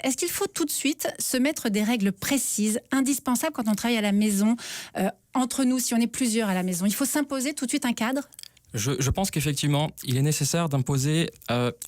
Est-ce qu'il faut tout de suite se mettre des règles précises, indispensables quand on travaille à la maison, entre nous, si on est plusieurs à la maison? Il faut s'imposer tout de suite un cadre? Je pense qu'effectivement, il est nécessaire d'imposer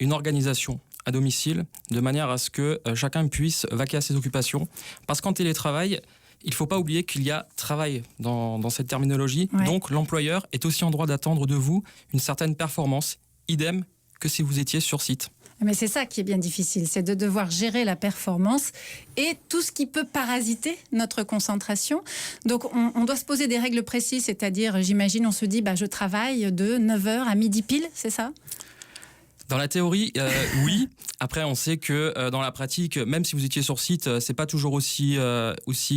une organisation à domicile, de manière à ce que chacun puisse vaquer à ses occupations. Parce qu'en télétravail, il ne faut pas oublier qu'il y a travail dans cette terminologie. Ouais. Donc l'employeur est aussi en droit d'attendre de vous une certaine performance, idem que si vous étiez sur site. Mais c'est ça qui est bien difficile, c'est de devoir gérer la performance et tout ce qui peut parasiter notre concentration. Donc on doit se poser des règles précises, c'est-à-dire, j'imagine, on se dit, je travaille de 9h à midi pile, c'est ça ? Dans la théorie, oui. Après, on sait que dans la pratique, même si vous étiez sur site, c'est pas toujours aussi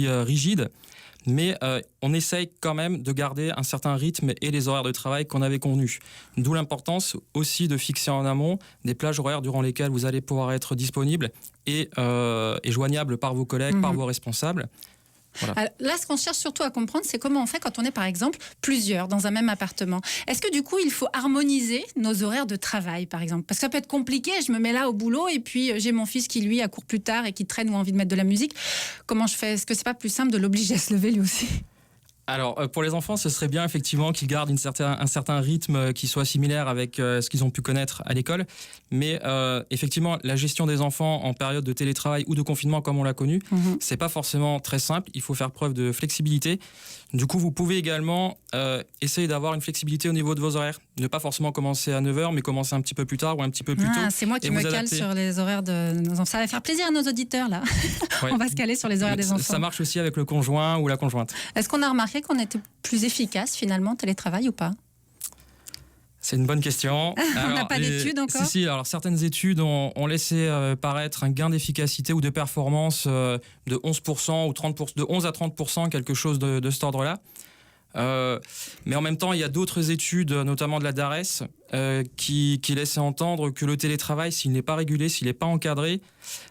rigide. Mais on essaye quand même de garder un certain rythme et les horaires de travail qu'on avait convenus. D'où l'importance aussi de fixer en amont des plages horaires durant lesquelles vous allez pouvoir être disponible et joignable par vos collègues, par vos responsables. Voilà. Alors, là, ce qu'on cherche surtout à comprendre, c'est comment on fait quand on est, par exemple, plusieurs dans un même appartement. Est-ce que, du coup, il faut harmoniser nos horaires de travail, par exemple? Parce que ça peut être compliqué, je me mets là au boulot et puis j'ai mon fils qui, lui, accourt plus tard et qui traîne ou a envie de mettre de la musique. Comment je fais? Est-ce que c'est pas plus simple de l'obliger à se lever, lui aussi? Alors, pour les enfants, ce serait bien effectivement qu'ils gardent un certain rythme qui soit similaire avec ce qu'ils ont pu connaître à l'école. Mais effectivement, la gestion des enfants en période de télétravail ou de confinement comme on l'a connu, c'est pas forcément très simple. Il faut faire preuve de flexibilité. Du coup, vous pouvez également essayer d'avoir une flexibilité au niveau de vos horaires. Ne pas forcément commencer à 9h, mais commencer un petit peu plus tard ou un petit peu plus tôt. C'est moi qui me cale sur les horaires de nos enfants. Ça va faire plaisir à nos auditeurs, là. Ouais. On va se caler sur les horaires des enfants. Ça marche aussi avec le conjoint ou la conjointe. Est-ce qu'on a remarqué qu'on était plus efficace, finalement, en télétravail ou pas? C'est une bonne question. On n'a pas d'études encore? Si, alors certaines études ont laissé paraître un gain d'efficacité ou de performance de 11% ou 30%, de 11 à 30%, quelque chose de cet ordre-là. Mais en même temps, il y a d'autres études, notamment de la DARES, qui laissent entendre que le télétravail, s'il n'est pas régulé, s'il n'est pas encadré,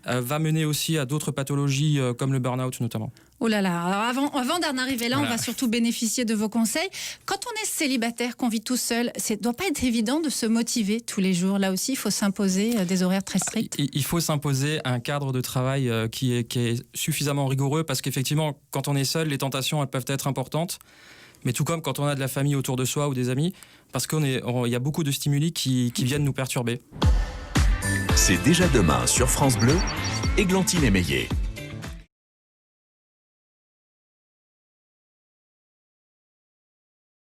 va mener aussi à d'autres pathologies comme le burn-out notamment. Oh là là, alors avant d'en arriver là, voilà. On va surtout bénéficier de vos conseils. Quand on est célibataire, qu'on vit tout seul, ça ne doit pas être évident de se motiver tous les jours. Là aussi, il faut s'imposer des horaires très stricts. Il faut s'imposer un cadre de travail qui est suffisamment rigoureux parce qu'effectivement, quand on est seul, les tentations elles peuvent être importantes. Mais tout comme quand on a de la famille autour de soi ou des amis, parce qu'il y a beaucoup de stimuli qui viennent nous perturber. C'est déjà demain sur France Bleu, Églantine Émeillé.